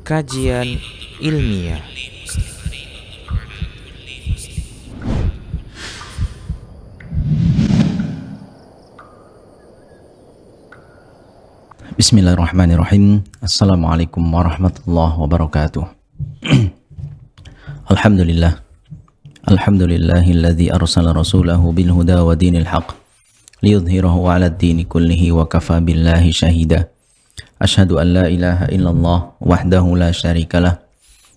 Kajian ilmiah. Bismillahirrahmanirrahim. Assalamualaikum warahmatullahi wabarakatuh. Alhamdulillah. Alhamdulillahilladzi arsala rasulahu bil huda wa dinil haqq liyudhhirahu 'ala ad-dini kullihi wa kafa billahi shahida. Asyhadu an la ilaha illallah wahdahu la syarikalah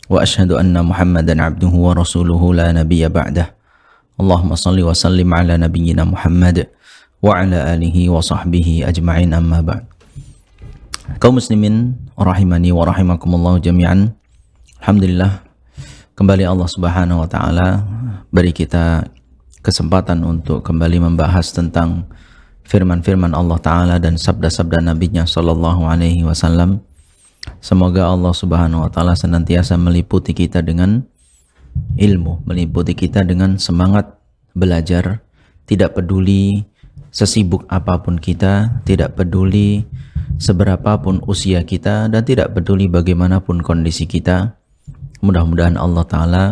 wa asyhadu anna Muhammadan 'abduhu wa rasuluhu la nabiyya ba'dah. Allahumma shalli wa sallim 'ala nabiyyina Muhammad wa 'ala alihi wa sahbihi ajma'in, amma ba'd. Kaum muslimin rahimani wa rahimakumullah jami'an. Alhamdulillah, kembali Allah Subhanahu wa taala beri kita kesempatan untuk kembali membahas tentang firman-firman Allah taala dan sabda-sabda nabinya sallallahu alaihi wasallam. Semoga Allah Subhanahu wa taala senantiasa meliputi kita dengan ilmu, meliputi kita dengan semangat belajar, tidak peduli sesibuk apapun kita, tidak peduli seberapapun usia kita, dan tidak peduli bagaimanapun kondisi kita. Mudah-mudahan Allah Ta'ala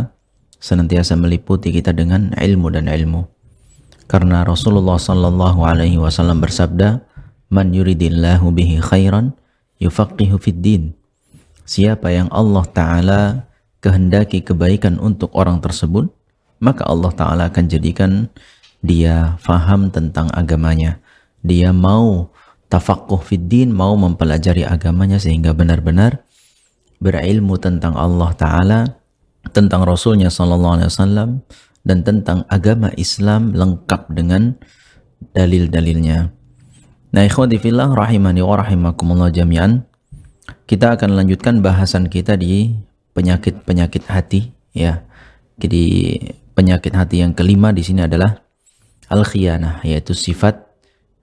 senantiasa meliputi kita dengan ilmu dan ilmu. Karena Rasulullah Sallallahu Alaihi Wasallam bersabda, "Man yuridillahu bihi khairan yufaqihu fid din." Siapa yang Allah Ta'ala kehendaki kebaikan untuk orang tersebut, maka Allah Ta'ala akan jadikan dia faham tentang agamanya. Dia mau tafaqquh fid din, mau mempelajari agamanya sehingga benar-benar berilmu tentang Allah Ta'ala, tentang Rasulnya Sallallahu Alaihi Wasallam, dan tentang agama Islam lengkap dengan dalil-dalilnya. Nah, ikhwati fillah rahimani wa rahimakumullah jami'an, kita akan lanjutkan bahasan kita di penyakit-penyakit hati, ya. Jadi penyakit hati yang kelima di sini adalah al-khiyanah, yaitu sifat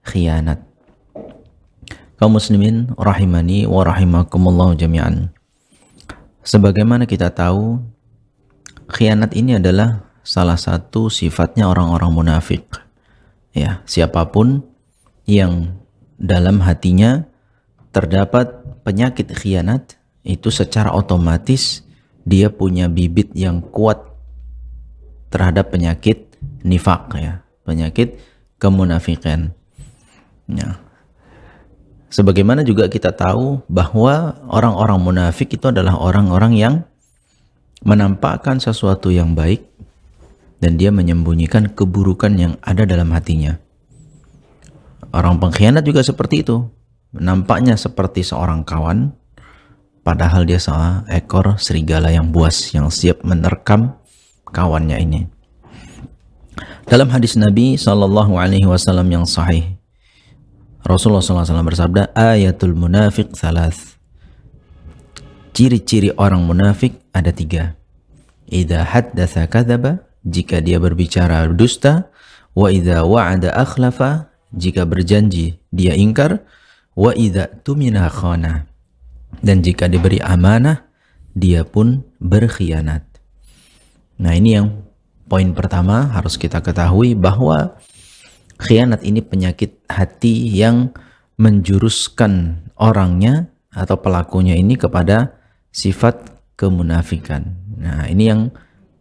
khianat. Kaum muslimin rahimani wa rahimakumullah jami'an, sebagaimana kita tahu, khianat ini adalah salah satu sifatnya orang-orang munafik. Ya, siapapun yang dalam hatinya terdapat penyakit khianat, itu secara otomatis dia punya bibit yang kuat terhadap penyakit nifaq, ya, penyakit kemunafikan. Ya. Sebagaimana juga kita tahu bahwa orang-orang munafik itu adalah orang-orang yang menampakkan sesuatu yang baik dan dia menyembunyikan keburukan yang ada dalam hatinya. Orang pengkhianat juga seperti itu. Nampaknya seperti seorang kawan, padahal dia seekor serigala yang buas yang siap menerkam kawannya ini. Dalam hadis Nabi Sallallahu Alaihi Wasallam yang sahih, Rasulullah SAW bersabda, ayatul munafiq thalath. Ciri-ciri orang munafik ada 3. Idza haddatsa kadzaba, jika dia berbicara dusta, wa idza wa'ada akhlafa, jika berjanji dia ingkar, wa idza tumina khana, dan jika diberi amanah dia pun berkhianat. Nah, ini yang poin pertama harus kita ketahui, bahwa khianat ini penyakit hati yang menjuruskan orangnya atau pelakunya ini kepada sifat kemunafikan. Nah, ini yang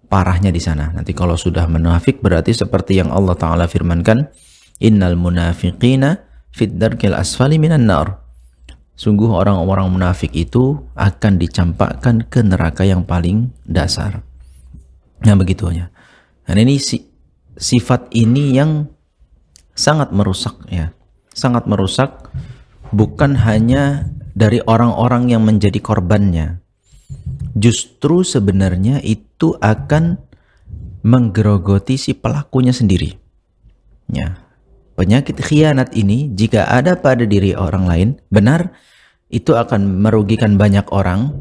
parahnya di sana. Nanti kalau sudah munafik berarti seperti yang Allah Ta'ala firmankan, innal munafiqina fid darkil asfali minan nar. Sungguh orang-orang munafik itu akan dicampakkan ke neraka yang paling dasar. Nah, begitunya. Dan ini sifat ini yang sangat merusak, ya. Sangat merusak, bukan hanya dari orang-orang yang menjadi korbannya. Justru sebenarnya itu akan menggerogoti si pelakunya sendiri. Ya. Penyakit khianat ini jika ada pada diri orang lain, benar itu akan merugikan banyak orang,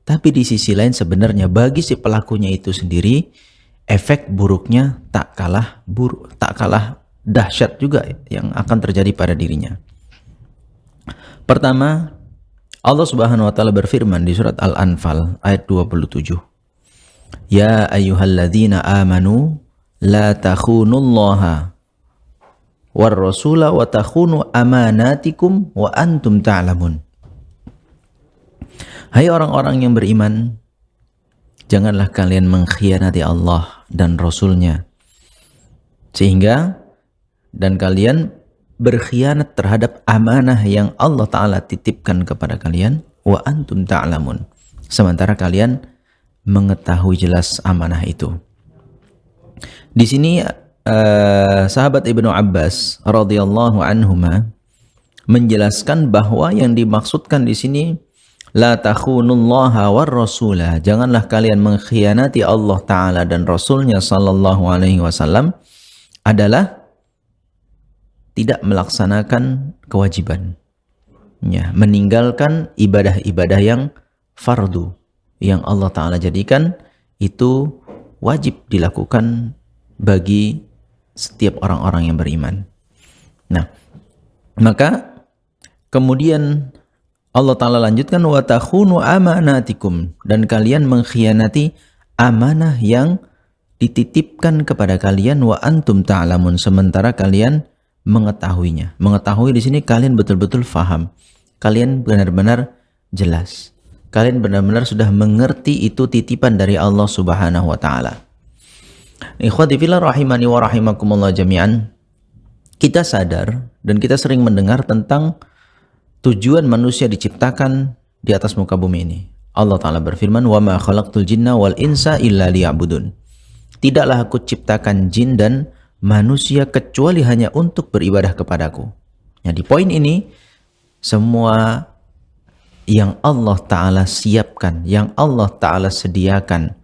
tapi di sisi lain sebenarnya bagi si pelakunya itu sendiri efek buruknya tak kalah dahsyat juga yang akan terjadi pada dirinya. Pertama, Allah Subhanahu wa taala berfirman di surat Al-Anfal ayat 27. Ya ayyuhalladzina amanu la takhunullaha war rasula wa takhunu amanatikum wa antum ta'lamun. Hai orang-orang yang beriman, janganlah kalian mengkhianati Allah dan Rasul-Nya, sehingga dan kalian berkhianat terhadap amanah yang Allah Ta'ala titipkan kepada kalian, wa antum ta'lamun, sementara kalian mengetahui jelas amanah itu. Di sini sahabat Ibnu Abbas radhiyallahu anhuma menjelaskan bahwa yang dimaksudkan di sini la takhunullaha war rasulah, janganlah kalian mengkhianati Allah Ta'ala dan Rasulnya sallallahu alaihi wasallam, adalah tidak melaksanakan kewajiban, ya, meninggalkan ibadah-ibadah yang fardu yang Allah Ta'ala jadikan itu wajib dilakukan bagi setiap orang-orang yang beriman. Nah, maka kemudian Allah Ta'ala lanjutkan, wa takhunu amanatikum, dan kalian mengkhianati amanah yang dititipkan kepada kalian, wa antum ta'lamun, sementara kalian mengetahuinya. Mengetahui di sini kalian betul-betul faham, kalian benar-benar jelas, kalian benar-benar sudah mengerti itu titipan dari Allah Subhanahu wa Ta'ala. Ikhwati fillah rahimani wa rahimakumullah jami'an, kita sadar dan kita sering mendengar tentang tujuan manusia diciptakan di atas muka bumi ini. Allah Ta'ala berfirman, wa ma khalaqtul jinna wal insa illa liya'budun, tidaklah aku ciptakan jin dan manusia kecuali hanya untuk beribadah kepadaku. Nah, di poin ini semua yang Allah Ta'ala siapkan, yang Allah Ta'ala sediakan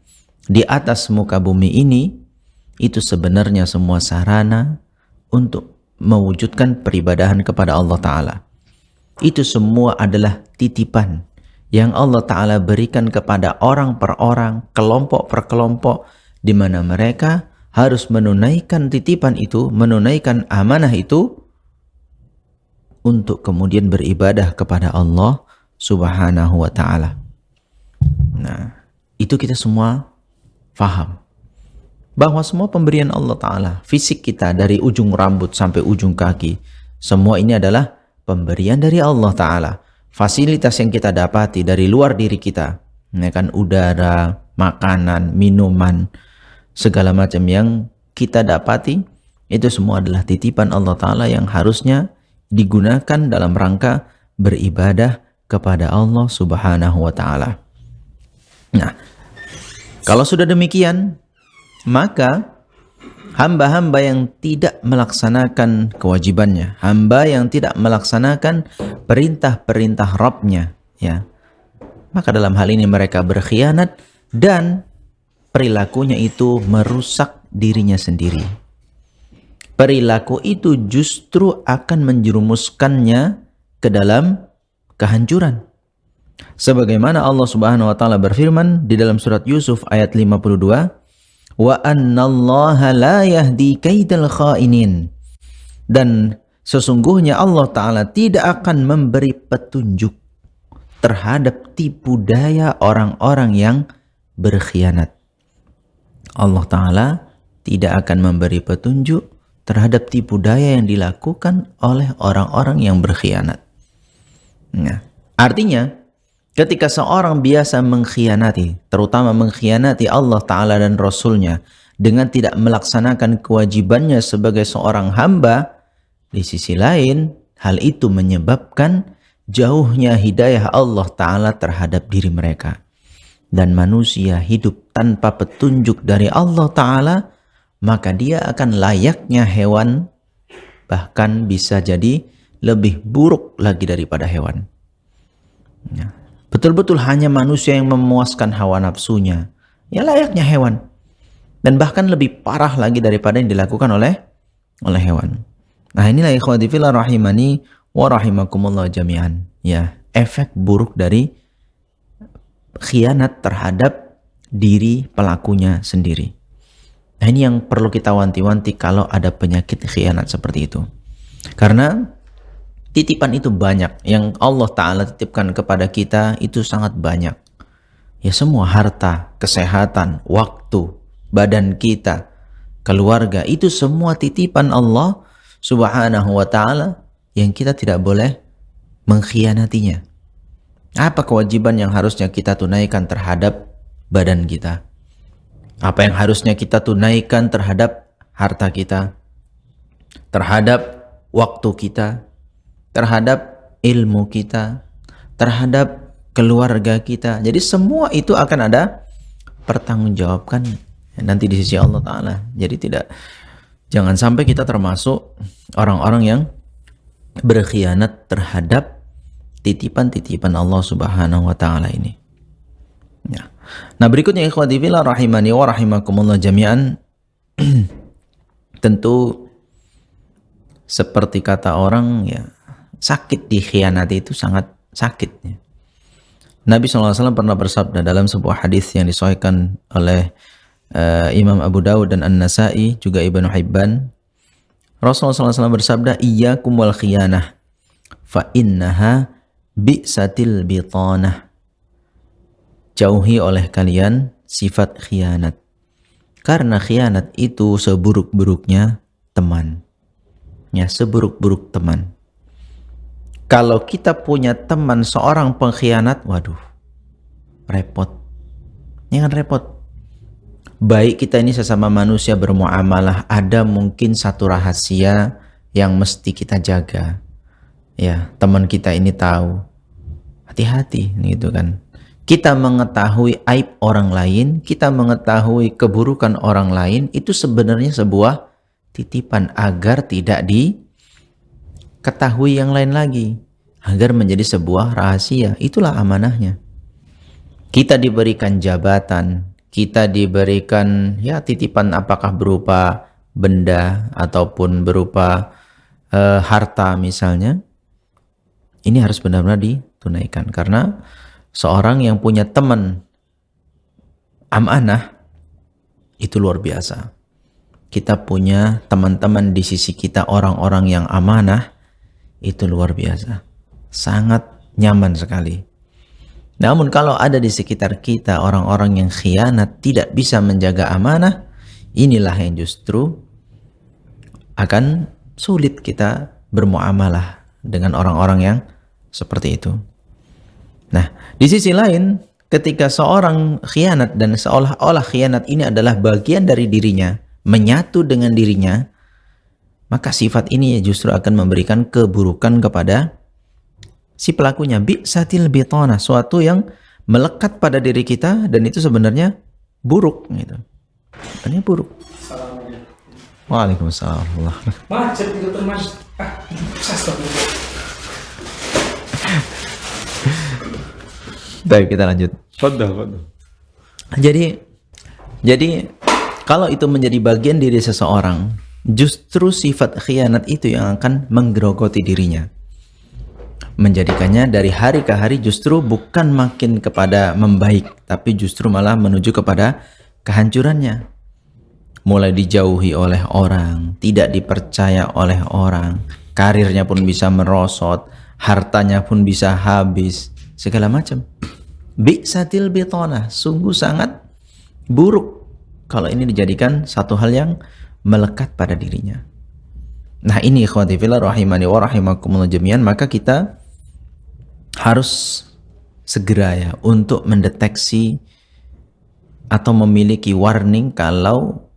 di atas muka bumi ini, itu sebenarnya semua sarana untuk mewujudkan peribadahan kepada Allah Ta'ala. Itu semua adalah titipan yang Allah Ta'ala berikan kepada orang per orang, kelompok per kelompok, di mana mereka harus menunaikan titipan itu, menunaikan amanah itu untuk kemudian beribadah kepada Allah Subhanahu wa Ta'ala. Nah, itu kita semua faham bahwa semua pemberian Allah Ta'ala, fisik kita dari ujung rambut sampai ujung kaki, semua ini adalah pemberian dari Allah Ta'ala. Fasilitas yang kita dapati dari luar diri kita, ya kan, udara, makanan, minuman, segala macam yang kita dapati, itu semua adalah titipan Allah Ta'ala yang harusnya digunakan dalam rangka beribadah kepada Allah Subhanahu wa Ta'ala. Nah, kalau sudah demikian, maka hamba-hamba yang tidak melaksanakan kewajibannya, hamba yang tidak melaksanakan perintah-perintah Rabb-nya, ya, maka dalam hal ini mereka berkhianat dan perilakunya itu merusak dirinya sendiri. Perilaku itu justru akan menjerumuskannya ke dalam kehancuran. Sebagaimana Allah Subhanahu wa Ta'ala berfirman di dalam surat Yusuf ayat 52, wa annallaha la yahdi kaidal khainin, dan sesungguhnya Allah Ta'ala tidak akan memberi petunjuk terhadap tipu daya orang-orang yang berkhianat. Allah Ta'ala tidak akan memberi petunjuk terhadap tipu daya yang dilakukan oleh orang-orang yang berkhianat. Nah, artinya ketika seorang biasa mengkhianati, terutama mengkhianati Allah Ta'ala dan Rasul-Nya dengan tidak melaksanakan kewajibannya sebagai seorang hamba, di sisi lain hal itu menyebabkan jauhnya hidayah Allah Ta'ala terhadap diri mereka. Dan manusia hidup tanpa petunjuk dari Allah Ta'ala, maka dia akan layaknya hewan, bahkan bisa jadi lebih buruk lagi daripada hewan. Ya, betul-betul hanya manusia yang memuaskan hawa nafsunya, ya layaknya hewan, dan bahkan lebih parah lagi daripada yang dilakukan oleh hewan. Nah, inilah ikhwati fillah rahimani wa rahimakumullah jami'an, ya, efek buruk dari khianat terhadap diri pelakunya sendiri. Nah, ini yang perlu kita wanti-wanti kalau ada penyakit khianat seperti itu. Karena titipan itu banyak, yang Allah Ta'ala titipkan kepada kita itu sangat banyak. Ya, semua harta, kesehatan, waktu, badan kita, keluarga, itu semua titipan Allah Subhanahu wa Ta'ala yang kita tidak boleh mengkhianatinya. Apa kewajiban yang harusnya kita tunaikan terhadap badan kita? Apa yang harusnya kita tunaikan terhadap harta kita, terhadap waktu kita, terhadap ilmu kita, terhadap keluarga kita. Jadi semua itu akan ada pertanggungjawabkan nanti di sisi Allah Ta'ala. Jadi jangan sampai kita termasuk orang-orang yang berkhianat terhadap titipan-titipan Allah Subhanahu wa Ta'ala ini. Ya. Nah, berikutnya ikhwati fillah rahimani wa rahimakumullah jami'an. Tentu seperti kata orang, ya, sakit dikhianati itu sangat sakit, ya. Nabi SAW pernah bersabda dalam sebuah hadis yang disahihkan oleh Imam Abu Dawud dan An-Nasai, juga Ibnu Hibban. Rasulullah SAW bersabda, iyyakum wal khiyanah fa innaha bi'satil bitanah. Jauhi oleh kalian sifat khianat, karena khianat itu seburuk-buruknya teman. Ya, seburuk-buruk teman. Kalau kita punya teman seorang pengkhianat, waduh, repot. Ini kan repot. Baik kita ini sesama manusia bermuamalah, ada mungkin satu rahasia yang mesti kita jaga. Ya, teman kita ini tahu. Hati-hati, gitu kan. Kita mengetahui aib orang lain, kita mengetahui keburukan orang lain, itu sebenarnya sebuah titipan agar tidak diketahui yang lain lagi, agar menjadi sebuah rahasia. Itulah amanahnya. Kita diberikan jabatan, kita diberikan, ya, titipan, apakah berupa benda ataupun berupa harta misalnya. Ini harus benar-benar ditunaikan, karena seorang yang punya teman amanah itu luar biasa. Kita punya teman-teman di sisi kita, orang-orang yang amanah, itu luar biasa. Sangat nyaman sekali. Namun kalau ada di sekitar kita orang-orang yang khianat, tidak bisa menjaga amanah, inilah yang justru akan sulit kita bermuamalah dengan orang-orang yang seperti itu. Nah, di sisi lain, ketika seorang khianat dan seolah-olah khianat ini adalah bagian dari dirinya, menyatu dengan dirinya, maka sifat ini justru akan memberikan keburukan kepada si pelakunya. Bi'satil bitana, suatu yang melekat pada diri kita dan itu sebenarnya buruk, gitu. Sebenarnya buruk. Waalaikumsalam. Macet itu teman. Baik, kita lanjut. Fadal. Jadi kalau itu menjadi bagian diri seseorang, justru sifat khianat itu yang akan menggerogoti dirinya, menjadikannya dari hari ke hari justru bukan makin kepada membaik, tapi justru malah menuju kepada kehancurannya. Mulai dijauhi oleh orang, tidak dipercaya oleh orang, karirnya pun bisa merosot, hartanya pun bisa habis, segala macam. Bi'satil bitanah, sungguh sangat buruk kalau ini dijadikan satu hal yang melekat pada dirinya. Nah, ini ikhwati fillah rahimani wa rahimakumullah jami'an, maka kita harus segera, ya, untuk mendeteksi atau memiliki warning kalau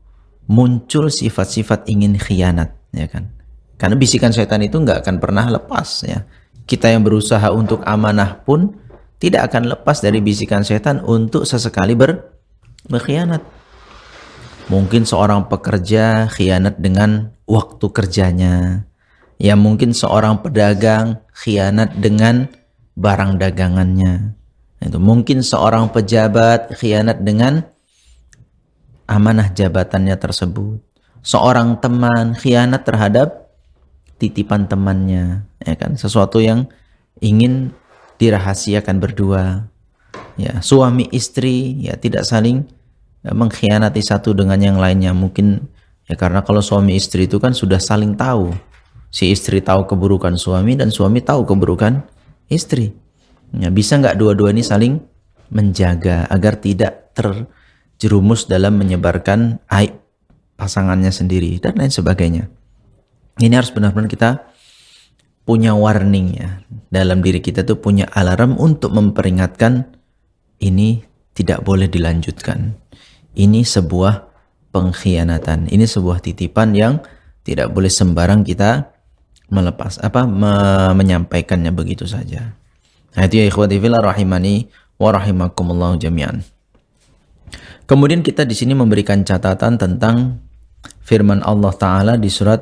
muncul sifat-sifat ingin khianat, ya kan? Karena bisikan setan itu nggak akan pernah lepas, ya. Kita yang berusaha untuk amanah pun tidak akan lepas dari bisikan setan untuk sesekali berkhianat. Mungkin seorang pekerja khianat dengan waktu kerjanya. Ya, mungkin seorang pedagang khianat dengan barang dagangannya. Itu mungkin seorang pejabat khianat dengan amanah jabatannya tersebut. Seorang teman khianat terhadap titipan temannya, ya kan? Sesuatu yang ingin dirahasiakan berdua. Ya, suami istri, ya, tidak saling mengkhianati satu dengan yang lainnya. Mungkin, ya, karena kalau suami istri itu kan sudah saling tahu. Si istri tahu keburukan suami dan suami tahu keburukan istri. Ya, bisa nggak dua-dua ini saling menjaga agar tidak terjerumus dalam menyebarkan aib pasangannya sendiri dan lain sebagainya. Ini harus benar-benar kita punya warning ya. Dalam diri kita tuh punya alarm untuk memperingatkan ini tidak boleh dilanjutkan. Ini sebuah pengkhianatan. Ini sebuah titipan yang tidak boleh sembarang kita menyampaikannya begitu saja. Nah, itu ya ikhwati fillah rahimani wa rahimakumullah jami'an. Kemudian kita di sini memberikan catatan tentang firman Allah Ta'ala di surat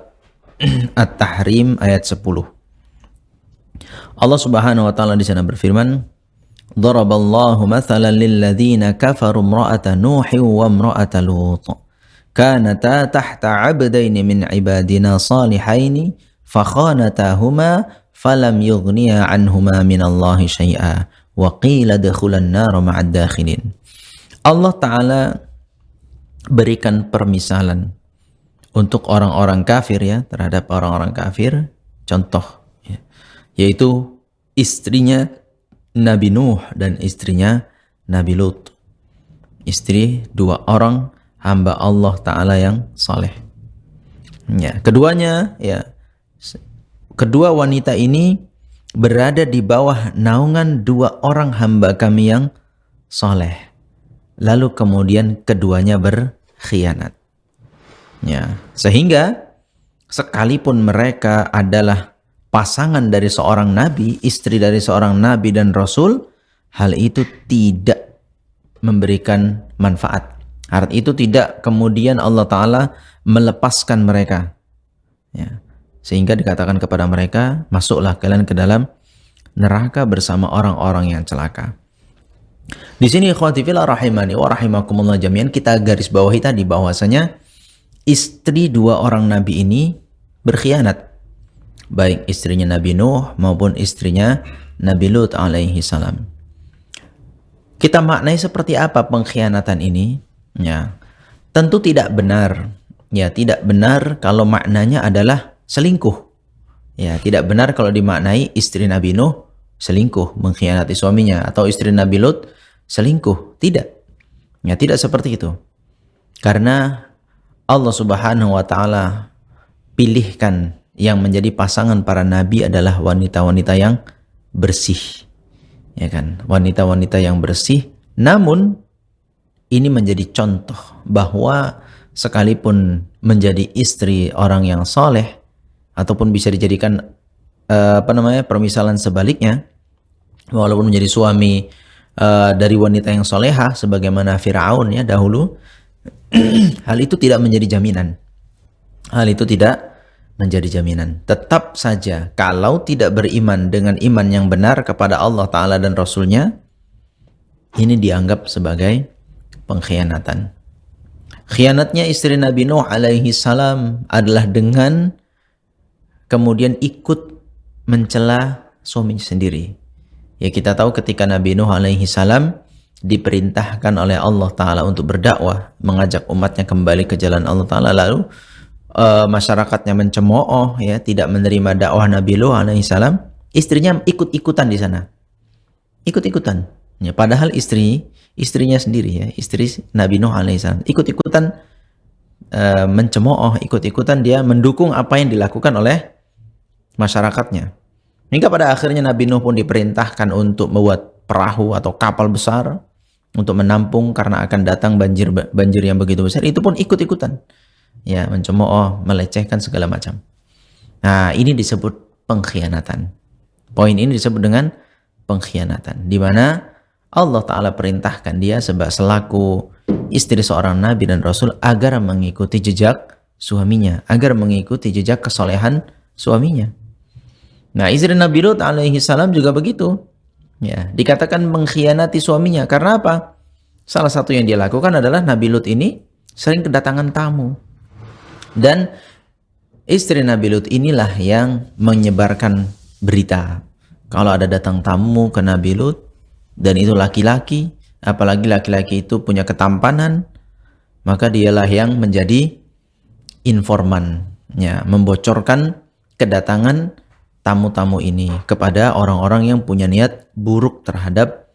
At-Tahrim ayat 10. Allah Subhanahu wa Ta'ala di sana berfirman, "Daraballahu mathalan lilladzina kafaru imra'ata Nuhin wa imra'ata Lut. Kanata tahta 'abdaini min 'ibadina salihaini fakhanatahuma falam yughniya 'anhuma minallahi syai'a wa qila adkhulan nar ma'ad dakhilin." Allah Ta'ala berikan permisalan untuk orang-orang kafir ya, terhadap orang-orang kafir, contoh ya, yaitu istrinya Nabi Nuh dan istrinya Nabi Lut. Istri dua orang hamba Allah Ta'ala yang saleh. Ya, keduanya ya, kedua wanita ini berada di bawah naungan dua orang hamba kami yang saleh. Lalu kemudian keduanya berkhianat. Ya, sehingga sekalipun mereka adalah pasangan dari seorang nabi, istri dari seorang nabi dan rasul, hal itu tidak memberikan manfaat. Hal itu tidak kemudian Allah Ta'ala melepaskan mereka. Ya, sehingga dikatakan kepada mereka, masuklah kalian ke dalam neraka bersama orang-orang yang celaka. Di sini ikhwati fillah rahimani wa rahimakumullah jami'an, kita garis bawahi tadi bahwasanya istri dua orang nabi ini berkhianat, baik istrinya Nabi Nuh maupun istrinya Nabi Lut alaihi salam. Kita maknai seperti apa pengkhianatan ini? Ya, tentu tidak benar. Ya, tidak benar kalau maknanya adalah selingkuh. Ya, tidak benar kalau dimaknai istri Nabi Nuh selingkuh, mengkhianati suaminya, atau istri Nabi Lut selingkuh. Tidak. Ya, tidak seperti itu. Karena Allah Subhanahu wa Ta'ala pilihkan yang menjadi pasangan para nabi adalah wanita-wanita yang bersih. Ya kan? Wanita-wanita yang bersih. Namun ini menjadi contoh bahwa sekalipun menjadi istri orang yang soleh, ataupun bisa dijadikan permisalan sebaliknya, walaupun menjadi suami dari wanita yang solehah sebagaimana Fir'aun ya dahulu, hal itu tidak menjadi jaminan. Hal itu tidak menjadi jaminan. Tetap saja kalau tidak beriman dengan iman yang benar kepada Allah Ta'ala dan Rasulnya, ini dianggap sebagai pengkhianatan. Khianatnya istri Nabi Nuh alaihi salam adalah dengan kemudian ikut mencela suaminya sendiri. Ya, kita tahu ketika Nabi Nuh alaihi salam diperintahkan oleh Allah Ta'ala untuk berdakwah, mengajak umatnya kembali ke jalan Allah Ta'ala, lalu masyarakatnya mencemooh ya, tidak menerima dakwah Nabi Nuh alaihi salam, istrinya ikut-ikutan di sana. Ikut-ikutan. Ya, padahal istrinya sendiri ya, istri Nabi Nuh alaihi salam ikut-ikutan mencemooh, ikut-ikutan dia mendukung apa yang dilakukan oleh masyarakatnya. Hingga pada akhirnya Nabi Nuh pun diperintahkan untuk membuat perahu atau kapal besar untuk menampung karena akan datang banjir yang begitu besar. Itu pun ikut-ikutan. Ya, mencemooh, melecehkan segala macam. Nah, ini disebut pengkhianatan. Poin ini disebut dengan pengkhianatan, di mana Allah Ta'ala perintahkan dia selaku istri seorang nabi dan rasul agar mengikuti jejak suaminya, agar mengikuti jejak kesolehan suaminya. Nah, istri Nabi Lut alaihi salam juga begitu. Ya, dikatakan mengkhianati suaminya karena apa? Salah satu yang dia lakukan adalah Nabi Lut ini sering kedatangan tamu. Dan istri Nabi Lut inilah yang menyebarkan berita. Kalau ada datang tamu ke Nabi Lut dan itu laki-laki, apalagi laki-laki itu punya ketampanan, maka dialah yang menjadi informan, ya, membocorkan kedatangan tamu-tamu ini kepada orang-orang yang punya niat buruk terhadap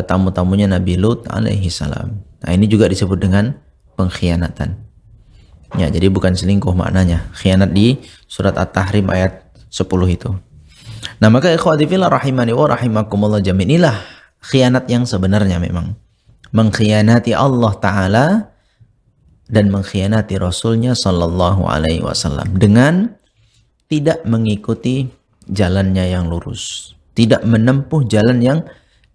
tamu-tamunya Nabi Lut alaihi salam. Nah, ini juga disebut dengan pengkhianatan. Ya, jadi bukan selingkuh maknanya. Khianat di surat At-Tahrim ayat 10 itu. Nah, maka ikhwati fillah rahimani wa rahimakumullah jami'an, inilah khianat yang sebenarnya memang. Mengkhianati Allah Ta'ala dan mengkhianati Rasulnya Sallallahu Alaihi Wasallam dengan tidak mengikuti jalannya yang lurus, tidak menempuh jalan yang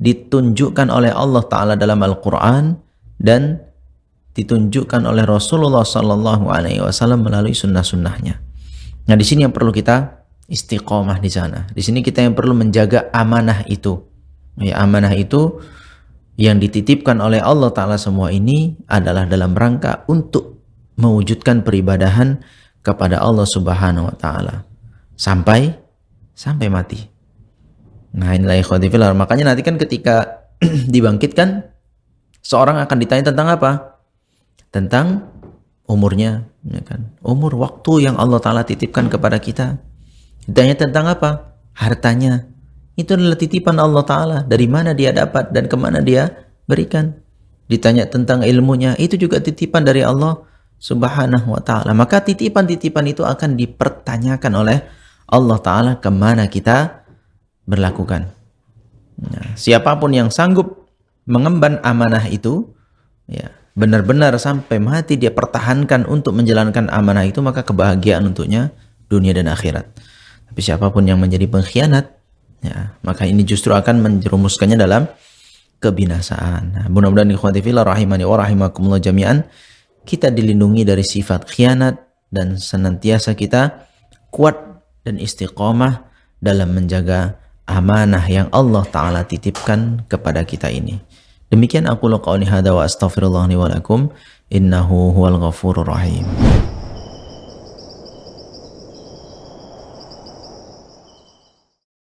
ditunjukkan oleh Allah Ta'ala dalam Al-Quran dan ditunjukkan oleh Rasulullah Sallallahu Alaihi Wasallam melalui sunnah-sunnahnya. Nah, di sini yang perlu kita istiqomah di sana. Di sini kita yang perlu menjaga amanah itu. Ya, amanah itu yang dititipkan oleh Allah Ta'ala semua ini adalah dalam rangka untuk mewujudkan peribadahan kepada Allah Subhanahu wa Ta'ala sampai mati. Nah, inilah ikhwati fillah. Makanya nanti kan ketika dibangkitkan, seorang akan ditanya tentang apa? Tentang umurnya, ya kan? Umur, waktu yang Allah Ta'ala titipkan kepada kita. Ditanya tentang apa? Hartanya. Itu adalah titipan Allah Ta'ala. Dari mana dia dapat dan kemana dia berikan. Ditanya tentang ilmunya, itu juga titipan dari Allah Subhanahu wa Ta'ala. Maka titipan-titipan itu akan dipertanyakan oleh Allah Ta'ala kemana kita berlakukan. Nah, siapapun yang sanggup mengemban amanah itu, ya, benar-benar sampai mati dia pertahankan untuk menjalankan amanah itu, maka kebahagiaan untuknya dunia dan akhirat. Tapi siapapun yang menjadi pengkhianat, ya, maka ini justru akan menjerumuskannya dalam kebinasaan. Nah, mudah-mudahan ikhwati fillah rahimani wa rahimakumullah jami'an, kita dilindungi dari sifat khianat dan senantiasa kita kuat dan istiqomah dalam menjaga amanah yang Allah Ta'ala titipkan kepada kita ini. Demikian aku qauli hadza wa astaghfirullah li wa lakum innahu huwal ghafurur rahim.